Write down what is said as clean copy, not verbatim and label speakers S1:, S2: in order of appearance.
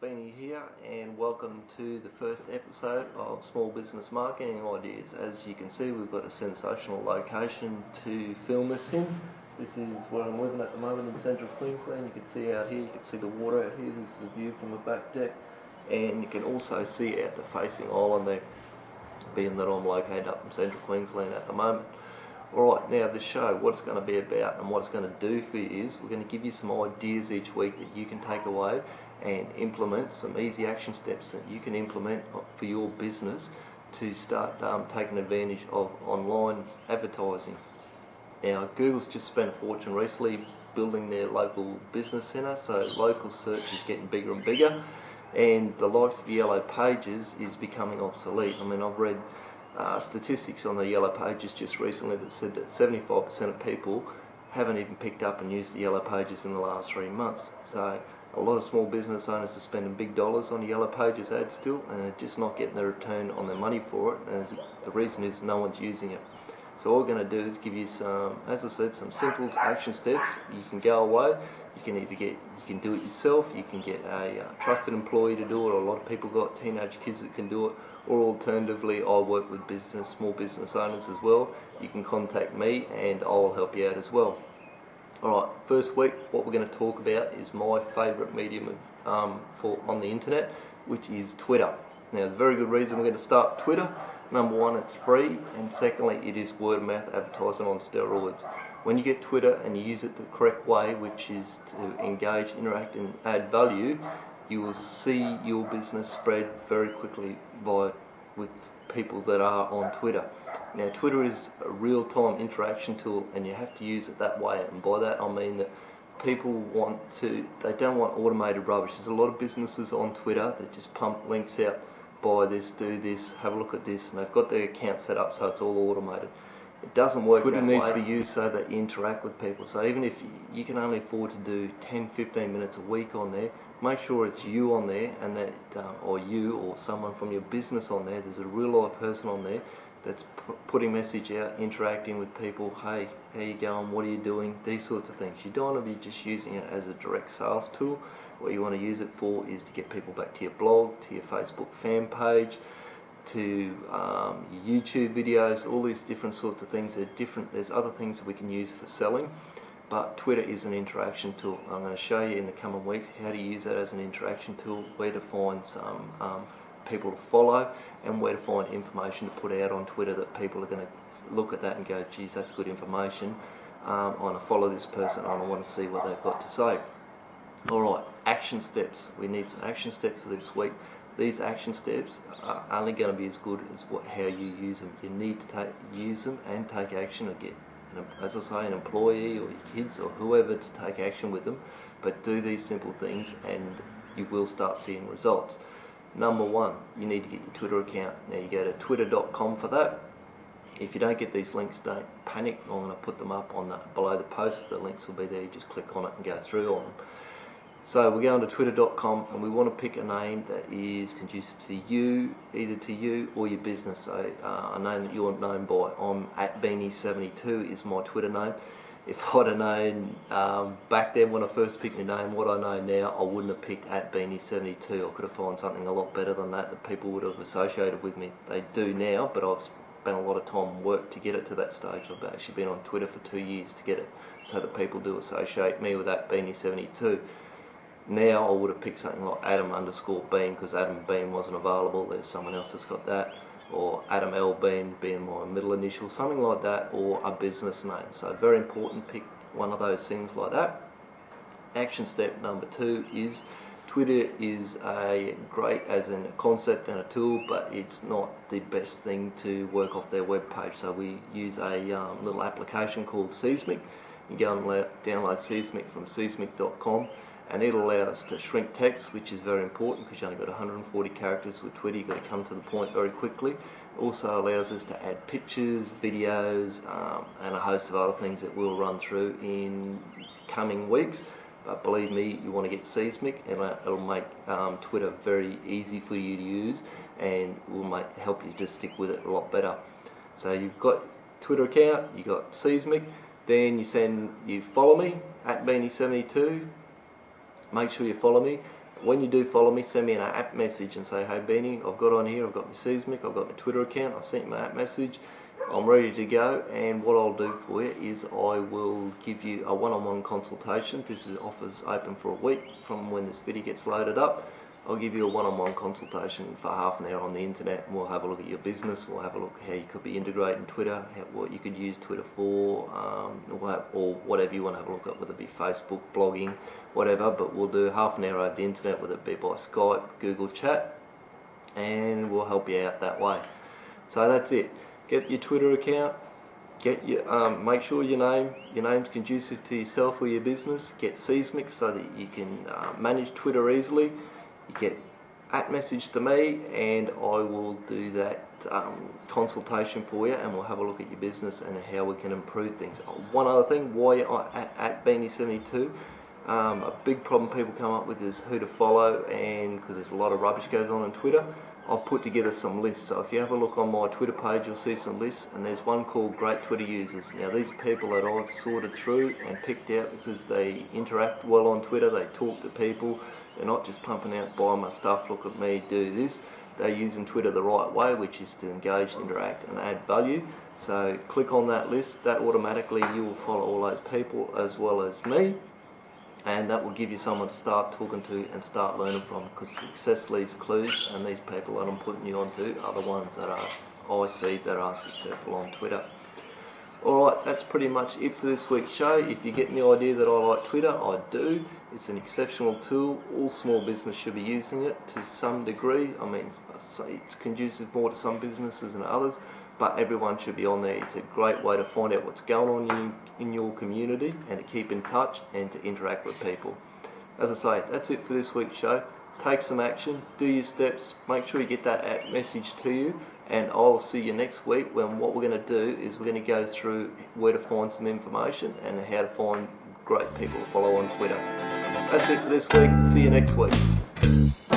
S1: Beanie here, and welcome to the first episode of Small Business Marketing Ideas. As you can see, we've got a sensational location to film this in. This is where I'm living at the moment in central Queensland. You can see out here, you can see the water out here. This is the view from the back deck, and you can also see out the facing island there, being that I'm located up in central Queensland at the moment. Alright, now the show, what it's going to be about and what it's going to do for you is we're going to give you some ideas each week that you can take away and implement, some easy action steps that you can implement for your business to start taking advantage of online advertising. Now, Google's just spent a fortune recently building their local business centre, so local search is getting bigger and bigger, and the likes of Yellow Pages is becoming obsolete. I mean, I've read statistics on the Yellow Pages just recently that said that 75% of people haven't even picked up and used the Yellow Pages in the last 3 months. So a lot of small business owners are spending big dollars on Yellow Pages ads still, and they're just not getting the return on their money for it, and the reason is no one's using it. So all we're going to do is give you some, as I said, some simple action steps. You can go away, you can do it yourself, you can get a trusted employee to do it, or a lot of people got teenage kids that can do it, or alternatively I work with small business owners as well. You can contact me and I'll help you out as well. Alright, first week what we're going to talk about is my favourite medium on the internet, which is Twitter. Now, the very good reason we're going to start Twitter: number one, it's free, and secondly, it is word of mouth advertising on steroids. When you get Twitter and you use it the correct way, which is to engage, interact and add value, you will see your business spread very quickly with people that are on Twitter. Now, Twitter is a real-time interaction tool, and you have to use it that way, and by that I mean that people they don't want automated rubbish. There's a lot of businesses on Twitter that just pump links out: buy this, do this, have a look at this, and they've got their account set up so it's all automated. It doesn't work. Twitter needs to be used so that you interact with people. So even if you can only afford to do 10-15 minutes a week on there, make sure it's you on there, and that or you or someone from your business on there. There's a real live person on there that's putting message out, interacting with people. Hey, how you going? What are you doing? These sorts of things. You don't want to be just using it as a direct sales tool. What you want to use it for is to get people back to your blog, to your Facebook fan page, to your YouTube videos, all these different sorts of things. There's other things that we can use for selling, but Twitter is an interaction tool. I'm going to show you in the coming weeks how to use that as an interaction tool, where to find some people to follow, and where to find information to put out on Twitter that people are going to look at that and go, geez, that's good information. I want to follow this person and I want to see what they've got to say. Alright, action steps. We need some action steps for this week. These action steps are only going to be as good as how you use them. You need to use them and take action, or get, as I say, an employee or your kids or whoever to take action with them. But do these simple things and you will start seeing results. Number one, you need to get your Twitter account. Now, you go to twitter.com for that. If you don't get these links, don't panic. I'm going to put them up on below the post. The links will be there. You just click on it and go through on them. So we're going to twitter.com, and we want to pick a name that is conducive to you, either to you or your business. So a name that you're known by. I'm @Beanie72 is my Twitter name. If I'd have known back then when I first picked my name what I know now, I wouldn't have picked @Beanie72. I could have found something a lot better than that people would have associated with me. They do now, but I've spent a lot of time and work to get it to that stage. I've actually been on Twitter for 2 years to get it so that people do associate me with @Beanie72. Now I would have picked something like Adam_Bean, because Adam Bean wasn't available. There's someone else that's got that, or Adam L Bean being my middle initial, something like that, or a business name. So very important, pick one of those things like that. Action step number two is Twitter is great as a concept and a tool, but it's not the best thing to work off their web page. So we use a little application called Seesmic. You go and download Seesmic from seesmic.com. and it'll allow us to shrink text, which is very important because you only got 140 characters with Twitter. You've got to come to the point very quickly. Also allows us to add pictures, videos, and a host of other things that we'll run through in coming weeks. But believe me, you want to get Seesmic, and it'll make Twitter very easy for you to use, and will help you to stick with it a lot better. So you've got Twitter account, you've got Seesmic, then you follow me @Beanie72. Make sure you follow me, when you do follow me, send me an app message and say, hey Beanie, I've got on here, I've got my Seismic, I've got my Twitter account, I've sent you my app message, I'm ready to go. And what I'll do for you is I will give you a one-on-one consultation. This offers open for a week from when this video gets loaded up. I'll give you a one-on-one consultation for half an hour on the internet, and we'll have a look at your business. We'll have a look at how you could be integrating Twitter, what you could use Twitter for, or whatever you want to have a look at, whether it be Facebook, blogging, whatever. But we'll do half an hour over the internet, whether it be by Skype, Google Chat, and we'll help you out that way. So that's it. Get your Twitter account. Get your make sure your name's conducive to yourself or your business. Get Seismic so that you can manage Twitter easily. You get at message to me, and I will do that consultation for you, and we'll have a look at your business and how we can improve things. One other thing, while you're at Beanie72, a big problem people come up with is who to follow, and because there's a lot of rubbish goes on Twitter, I've put together some lists. So if you have a look on my Twitter page, you'll see some lists, and there's one called Great Twitter Users. Now these are people that I've sorted through and picked out because they interact well on Twitter, they talk to people, they're not just pumping out, buy my stuff, look at me, do this. They're using Twitter the right way, which is to engage, interact and add value. So click on that list, that automatically you will follow all those people as well as me, and that will give you someone to start talking to and start learning from, because success leaves clues, and these people that I'm putting you onto are the ones that I see that are successful on Twitter. Alright, that's pretty much it for this week's show. If you get the idea that I like Twitter, I do. It's an exceptional tool. All small business should be using it to some degree. I mean, it's conducive more to some businesses than others, but everyone should be on there. It's a great way to find out what's going on in your community, and to keep in touch and to interact with people. As I say, that's it for this week's show. Take some action, do your steps, make sure you get that app message to you, and I'll see you next week, when what we're going to do is we're going to go through where to find some information and how to find great people to follow on Twitter. That's it for this week. See you next week.